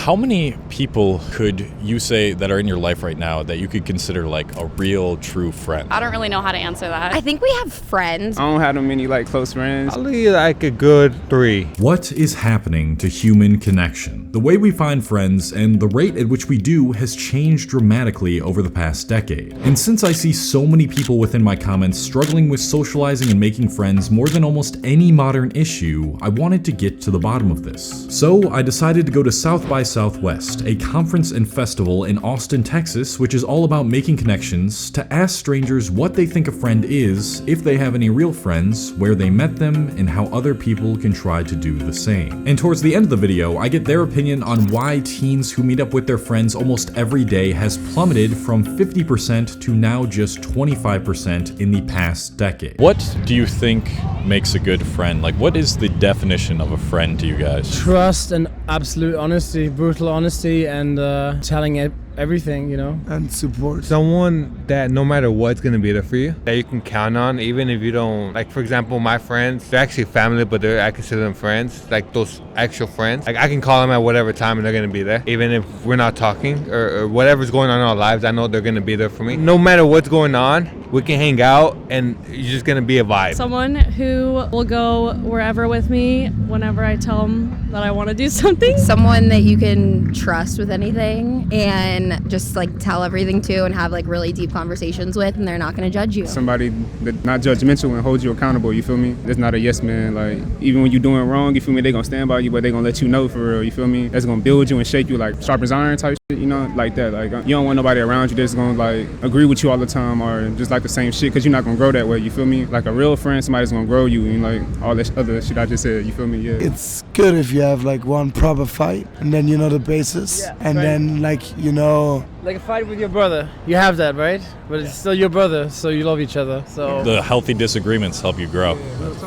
How many people could you say that are in your life right now that you could consider like a real, true friend? I don't really know how to answer that. I think we have friends. I don't have that many like close friends. Probably like a good 3. What is happening to human connection? The way we find friends and the rate at which we do has changed dramatically over the past decade. And since I see so many people within my comments struggling with socializing and making friends more than almost any modern issue, I wanted to get to the bottom of this. So I decided to go to South by Southwest, a conference and festival in Austin, Texas, which is all about making connections, to ask strangers what they think a friend is, if they have any real friends, where they met them, and how other people can try to do the same. And towards the end of the video, I get their opinion on why teens who meet up with their friends almost every day has plummeted from 50% to now just 25% in the past decade. What do you think makes a good friend? Like, what is the definition of a friend to you guys? Trust and absolute honesty, brutal honesty, and telling everything, you know. And support. Someone that no matter what's gonna be there for you, that you can count on, even if you don't. Like, for example, my friends, they're actually family, but I consider them friends. Like those actual friends. Like, I can call them at whatever time and they're gonna be there. Even if we're not talking or whatever's going on in our lives, I know they're gonna be there for me. No matter what's going on, we can hang out and you're just gonna be a vibe. Someone who will go wherever with me whenever I tell them that I want to do something. Someone that you can trust with anything and just like tell everything to and have like really deep conversations with, and they're not going to judge you. Somebody that's not judgmental and holds you accountable, you feel me? That's not a yes man. Like, even when you're doing wrong, you feel me, they gonna stand by you, but they gonna let you know for real, you feel me? That's gonna build you and shake you like sharp as iron type shit, you know, like that. Like, you don't want nobody around you that's gonna like agree with you all the time or just like the same shit, because you're not gonna grow that way, you feel me? Like a real friend, somebody's gonna grow you and like all this other shit I just said, you feel me? Yeah. It's good if you have like one proper fight and then you know the basis, and right. then like, you know, Like a fight with your brother. You have that, right? But it's still your brother, so you love each other. So The healthy disagreements help you grow,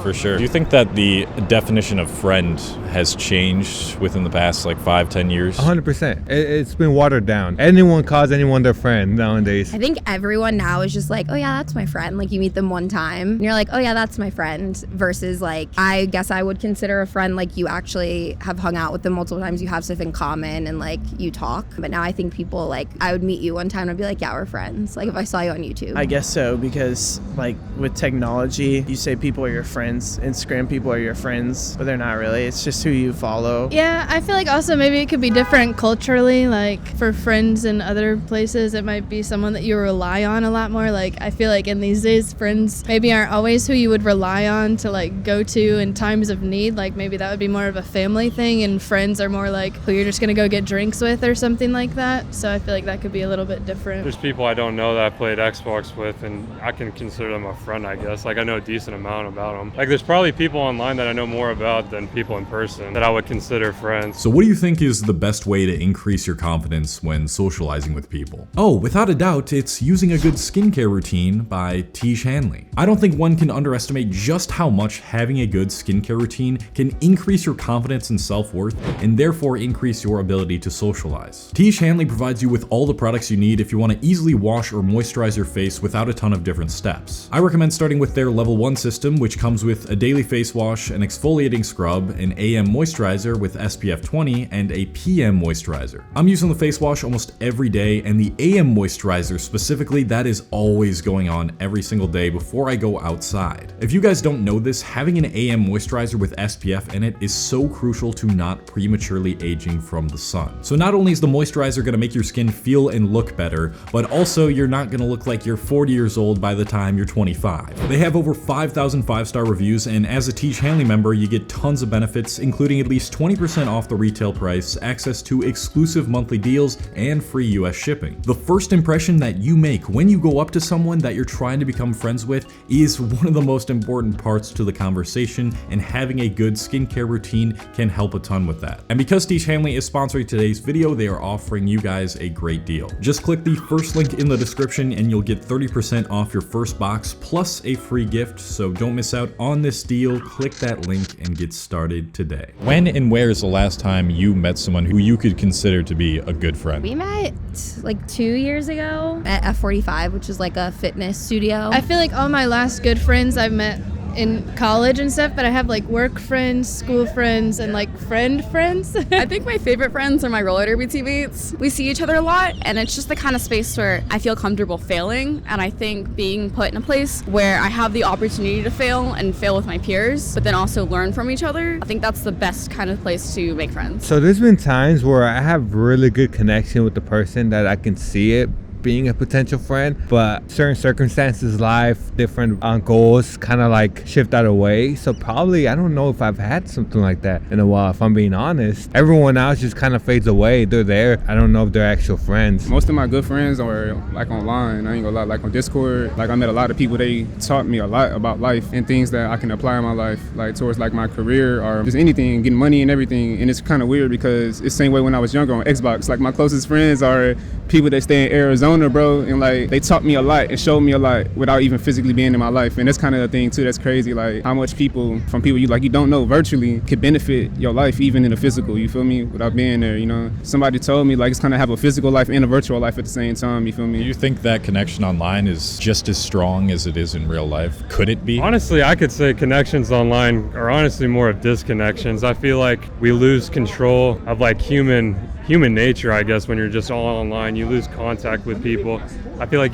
for sure. Do you think that the definition of friend has changed within the past like 5-10 years? 100%. It's been watered down. Anyone calls anyone their friend nowadays. I think everyone now is just like, oh yeah, that's my friend. Like, you meet them one time and you're like, oh yeah, that's my friend, versus like, I guess I would consider a friend like you actually have hung out with them multiple times, you have stuff in common and like you talk. But now I think people like, I would meet you one time and I'd be like, yeah, we're friends. Like if I saw you on YouTube. I guess so, because like with technology, you say people are your friends. Instagram people are your friends, but they're not really. It's just who you follow. Yeah, I feel like also maybe it could be different culturally. Like for friends in other places, it might be someone that you rely on a lot more. Like I feel like in these days, friends maybe aren't always who you would rely on to like go to in times of need. Like maybe that would be more of a family thing, and friends are more like who you're just gonna go get drinks with or something like that. So I feel like that could be a little bit different. There's people I don't know that I played Xbox with, and I can consider them a friend, I guess. Like, I know a decent amount about them. Like, there's probably people online that I know more about than people in person that I would consider friends. So what do you think is the best way to increase your confidence when socializing with people? Oh, without a doubt, it's using a good skincare routine by Tiege Hanley. I don't think one can underestimate just how much having a good skincare routine can increase your confidence and self-worth, and therefore increase your ability to socialize. Tiege Hanley provides you with all the products you need if you want to easily wash or moisturize your face without a ton of different steps. I recommend starting with their level 1 system, which comes with a daily face wash, an exfoliating scrub, an AM moisturizer with SPF 20, and a PM moisturizer. I'm using the face wash almost every day, and the AM moisturizer specifically, that is always going on every single day before I go outside. If you guys don't know this, having an AM moisturizer with SPF in it is so crucial to not prematurely aging from the sun. So not only is the moisturizer going to make your skin feel and look better, but also you're not going to look like you're 40 years old by the time you're 25. They have over 5,000 5-star reviews, and as a Tiege Hanley member, you get tons of benefits, including at least 20% off the retail price, access to exclusive monthly deals, and free US shipping. The first impression that you make when you go up to someone that you're trying to become friends with is one of the most important parts to the conversation, and having a good skincare routine can help a ton with that. And because Tiege Hanley is sponsoring today's video, they are offering you guys a great deal. Just click the first link in the description and you'll get 30% off your first box plus a free gift, so don't miss out on this deal. Click that link and get started today. When and where is the last time you met someone who you could consider to be a good friend? We met like 2 years ago at F45, which is like a fitness studio. I feel like all my last good friends I've met in college and stuff, but I have like work friends, school friends, and like friends. I think my favorite friends are my roller derby teammates. We see each other a lot, and it's just the kind of space where I feel comfortable failing, and I think being put in a place where I have the opportunity to fail and fail with my peers, but then also learn from each other. I think that's the best kind of place to make friends. So there's been times where I have really good connection with the person that I can see it being a potential friend, but certain circumstances, life, different goals kind of like shift out of the way. So probably, I don't know if I've had something like that in a while, if I'm being honest. Everyone else just kind of fades away. They're there. I don't know if they're actual friends. Most of my good friends are like online. I ain't gonna lie, like on Discord. Like I met a lot of people. They taught me a lot about life and things that I can apply in my life, like towards like my career or just anything, getting money and everything. And it's kind of weird because it's the same way when I was younger on Xbox. Like my closest friends are people that stay in Arizona, bro, and like they taught me a lot and showed me a lot without even physically being in my life. And that's kind of the thing too that's crazy, like how much people from people you don't know virtually could benefit your life even in the physical, you feel me, without being there, you know. Somebody told me like it's kind of have a physical life and a virtual life at the same time, you feel me. Do you think that connection online is just as strong as it is in real life? Could it be? Honestly, I could say connections online are honestly more of disconnections. I feel like we lose control of like human nature, I guess, when you're just all online. You lose contact with people. I feel like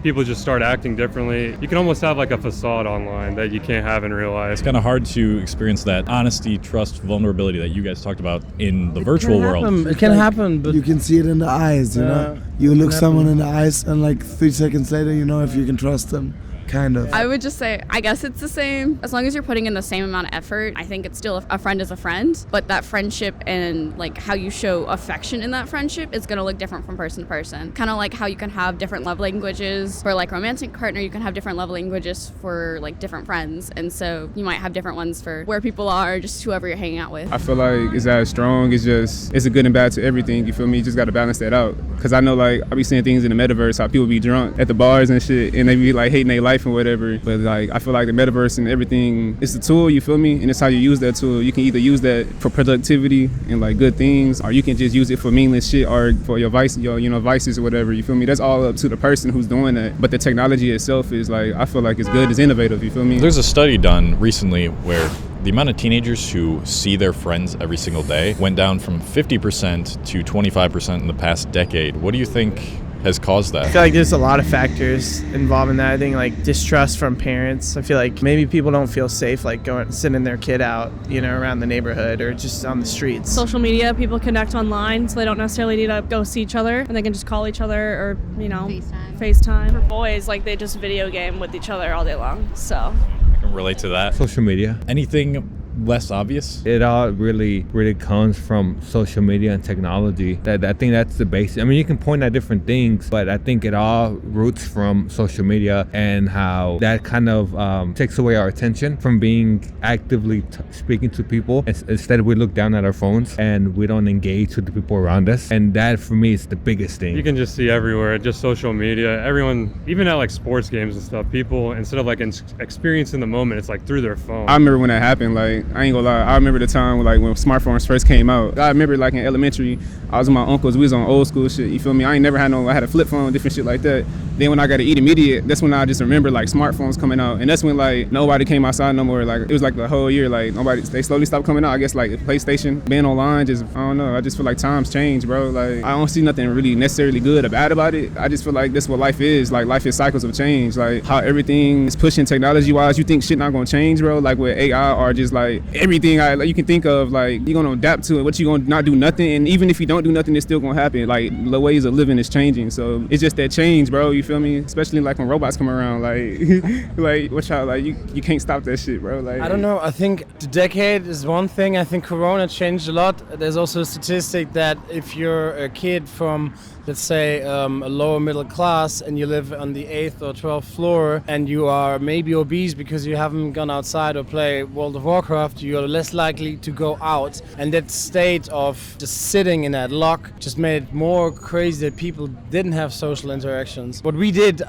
people just start acting differently. You can almost have like a facade online that you can't have in real life. It's kind of hard to experience that honesty, trust, vulnerability that you guys talked about in the virtual world. It can happen, but you can see it in the eyes, you know? You look someone in the eyes and like 3 seconds later, you know if you can trust them. Kind of. I would just say, I guess it's the same. As long as you're putting in the same amount of effort, I think it's still a friend is a friend. But that friendship and like how you show affection in that friendship is going to look different from person to person. Kind of like how you can have different love languages for like romantic partner, you can have different love languages for like different friends. And so you might have different ones for where people are, just whoever you're hanging out with. I feel like it's as strong. It's a good and bad to everything. You feel me? You just got to balance that out. Because I know like I be seeing things in the metaverse, how people be drunk at the bars and shit, and they be like hating their life and whatever. But like I feel like the metaverse and everything, it's a tool, you feel me? And it's how you use that tool. You can either use that for productivity and like good things, or you can just use it for meaningless shit or for your vices or whatever, you feel me? That's all up to the person who's doing that. But the technology itself is like, I feel like it's good, it's innovative, you feel me? There's a study done recently where the amount of teenagers who see their friends every single day went down from 50% to 25% in the past decade. What do you think has caused that? I feel like there's a lot of factors involved in that. I think like distrust from parents. I feel like maybe people don't feel safe like sending their kid out, you know, around the neighborhood or just on the streets. Social media, people connect online, so they don't necessarily need to go see each other, and they can just call each other or, you know, FaceTime. For boys, like they just video game with each other all day long, so. I can relate to that. Social media. Anything less obvious? It all really comes from social media and technology. I think that's the basic. I mean, you can point at different things, but I think it all roots from social media and how that kind of takes away our attention from being actively speaking to people. Instead, we look down at our phones and we don't engage with the people around us. And that, for me, is the biggest thing. You can just see everywhere, just social media. Everyone, even at like sports games and stuff, people, instead of like experiencing the moment, it's like through their phone. I remember when that happened, like, I ain't gonna lie, I remember the time when smartphones first came out. I remember like in elementary, I was with my uncles, we was on old school shit, you feel me? I had a flip phone, different shit like that. Then when I got an intermediate, that's when I just remember like smartphones coming out. And that's when like nobody came outside no more. Like it was like the whole year, like they slowly stopped coming out. I guess like PlayStation, being online, just, I don't know, I just feel like times change, bro. Like I don't see nothing really necessarily good or bad about it. I just feel like that's what life is. Like life is cycles of change. Like how everything is pushing technology wise, you think shit not gonna change, bro? Like with AI or just like everything you can think of, like you're gonna adapt to it. What you gonna not do nothing, and even if you don't do nothing, it's still gonna happen. Like the ways of living is changing, so it's just that change, bro. You feel me? Especially like when robots come around, like like watch out, like you can't stop that shit, bro. Like I don't know. I think the decade is one thing. I think Corona changed a lot. There's also a statistic that if you're a kid from, let's say, a lower middle class and you live on the 8th or 12th floor and you are maybe obese because you haven't gone outside or play World of Warcraft, you're less likely to go out. And that state of just sitting in that lock just made it more crazy that people didn't have social interactions. What we did,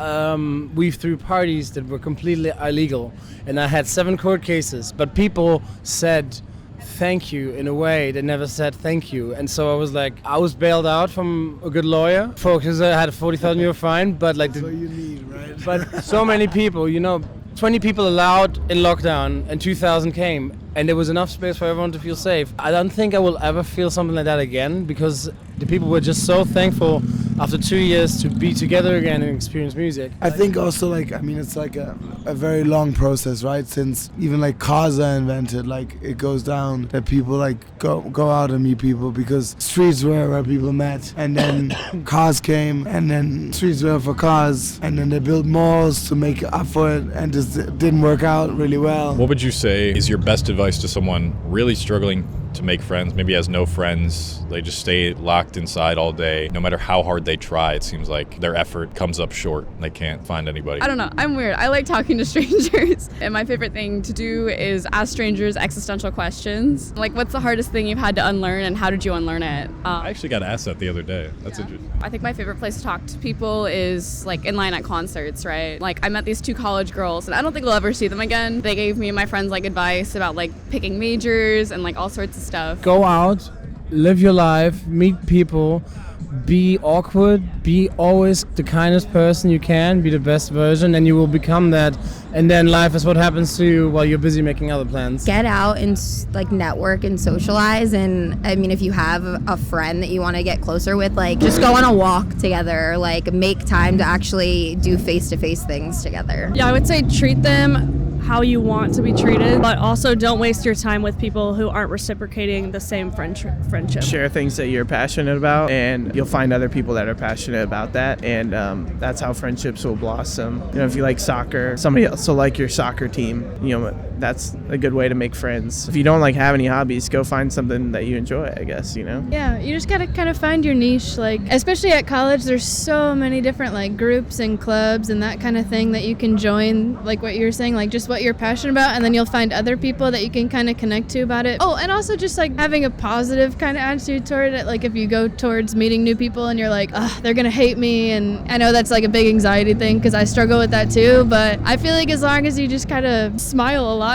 we threw parties that were completely illegal. And I had 7 court cases, but people said thank you in a way they never said thank you. And so I was bailed out from a good lawyer because I had a €40,000 fine, but like that's what you need, right? But so many people, you know, 20 people allowed in lockdown and 2,000 came, and there was enough space for everyone to feel safe. I don't think I will ever feel something like that again, because the people were just so thankful after 2 years to be together again and experience music. I think also, like, I mean, it's like a very long process, right? Since even like cars are invented, like it goes down that people like go out and meet people, because streets were where people met, and then cars came, and then streets were for cars, and then they built malls to make up for it, and just didn't work out really well. What would you say is your best advice to someone really struggling to make friends, maybe has no friends, they just stay locked inside all day? No matter how hard they try, it seems like their effort comes up short. They can't find anybody. I don't know. I'm weird. I like talking to strangers. And my favorite thing to do is ask strangers existential questions. Like, what's the hardest thing you've had to unlearn, and how did you unlearn it? I actually got asked that the other day. That's interesting. I think my favorite place to talk to people is like in line at concerts, right? Like, I met these 2 college girls, and I don't think we'll ever see them again. They gave me and my friends like advice about like picking majors and like all sorts of stuff. Go out, live your life, meet people, be awkward, be always the kindest person you can, be the best version, and you will become that. And then life is what happens to you while you're busy making other plans. Get out and like network and socialize. And I mean, if you have a friend that you want to get closer with, like just go on a walk together, like make time to actually do face-to-face things together. Yeah, I would say treat them how you want to be treated, but also don't waste your time with people who aren't reciprocating the same friendship. Share things that you're passionate about, and you'll find other people that are passionate about that, and that's how friendships will blossom. You know, if you like soccer, somebody else will like your soccer team. You know, that's a good way to make friends. If you don't like have any hobbies, go find something that you enjoy, I guess, you know? Yeah, you just gotta kind of find your niche. Like, especially at college, there's so many different like groups and clubs and that kind of thing that you can join, like what you were saying, like just what you're passionate about, and then you'll find other people that you can kind of connect to about it. Oh, and also just like having a positive kind of attitude toward it. Like if you go towards meeting new people and you're like, oh, they're gonna hate me, and I know that's like a big anxiety thing because I struggle with that too, but I feel like as long as you just kind of smile a lot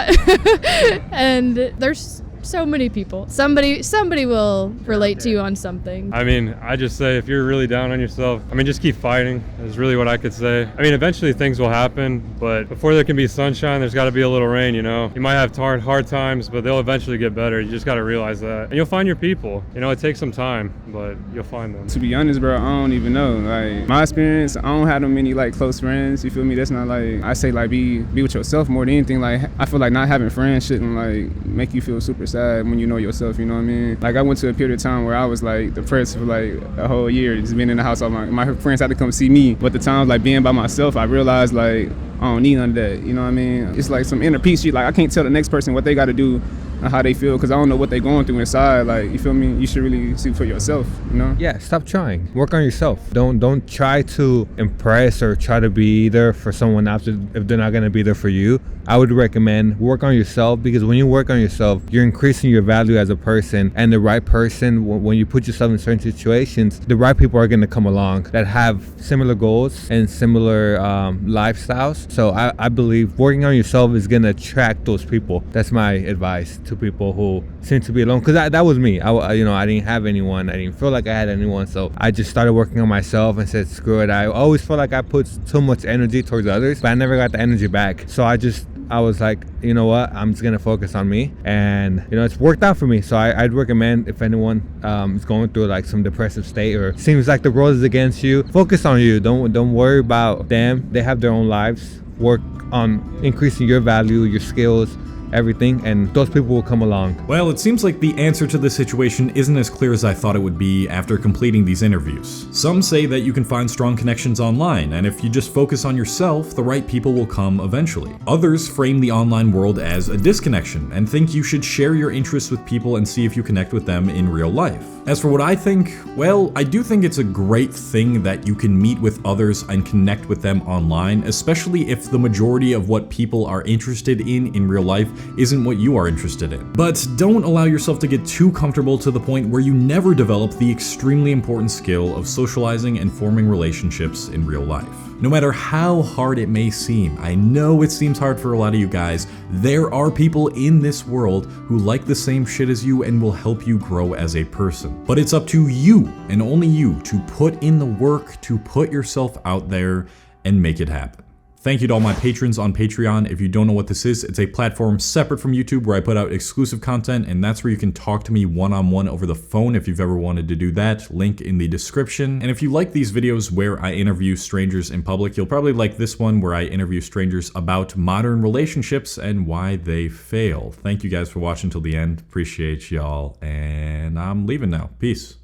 and there's so many people, somebody will relate to you on something. I mean, I just say if you're really down on yourself, I mean, just keep fighting is really what I could say. I mean, eventually things will happen, but before there can be sunshine, there's got to be a little rain, you know? You might have hard times, but they'll eventually get better. You just got to realize that. And you'll find your people. You know, it takes some time, but you'll find them. To be honest, bro, I don't even know. Like, my experience, I don't have that many, like, close friends. You feel me? That's not, like, I say, like, be with yourself more than anything. Like, I feel like not having friends shouldn't, like, make you feel super sad when you know yourself, you know what I mean? Like, I went to a period of time where I was, like, depressed for, like, a whole year, just being in the house. All my friends had to come see me. But the times, like, being by myself, I realized, like, I don't need none of that, you know what I mean? It's like some inner peace shit. Like, I can't tell the next person what they got to do and how they feel, because I don't know what they're going through inside. Like, you feel me? You should really see for yourself, you know? Yeah, stop trying. Work on yourself. Don't try to impress or try to be there for someone else if they're not going to be there for you. I would recommend work on yourself, because when you work on yourself, you're increasing your value as a person, and the right person, when you put yourself in certain situations, the right people are going to come along that have similar goals and similar lifestyles. So I believe working on yourself is going to attract those people. That's my advice to people who seem to be alone, because that was me. I didn't have anyone. I didn't feel like I had anyone, so I just started working on myself and said, screw it. I always felt like I put too much energy towards others, but I never got the energy back. So I was like, you know what, I'm just gonna focus on me, and you know, it's worked out for me. So I'd recommend, if anyone is going through like some depressive state or seems like the world is against you, focus on you. Don't worry about them. They have their own lives. Work on increasing your value, your skills, everything, and those people will come along. Well, it seems like the answer to this situation isn't as clear as I thought it would be after completing these interviews. Some say that you can find strong connections online, and if you just focus on yourself, the right people will come eventually. Others frame the online world as a disconnection and think you should share your interests with people and see if you connect with them in real life. As for what I think, well, I do think it's a great thing that you can meet with others and connect with them online, especially if the majority of what people are interested in real life isn't what you are interested in. But don't allow yourself to get too comfortable to the point where you never develop the extremely important skill of socializing and forming relationships in real life. No matter how hard it may seem, I know it seems hard for a lot of you guys, there are people in this world who like the same shit as you and will help you grow as a person. But it's up to you, and only you, to put in the work, to put yourself out there and make it happen. Thank you to all my patrons on Patreon. If you don't know what this is, it's a platform separate from YouTube where I put out exclusive content, and that's where you can talk to me one-on-one over the phone if you've ever wanted to do that. Link in the description. And if you like these videos where I interview strangers in public, you'll probably like this one where I interview strangers about modern relationships and why they fail. Thank you guys for watching till the end. Appreciate y'all, and I'm leaving now. Peace.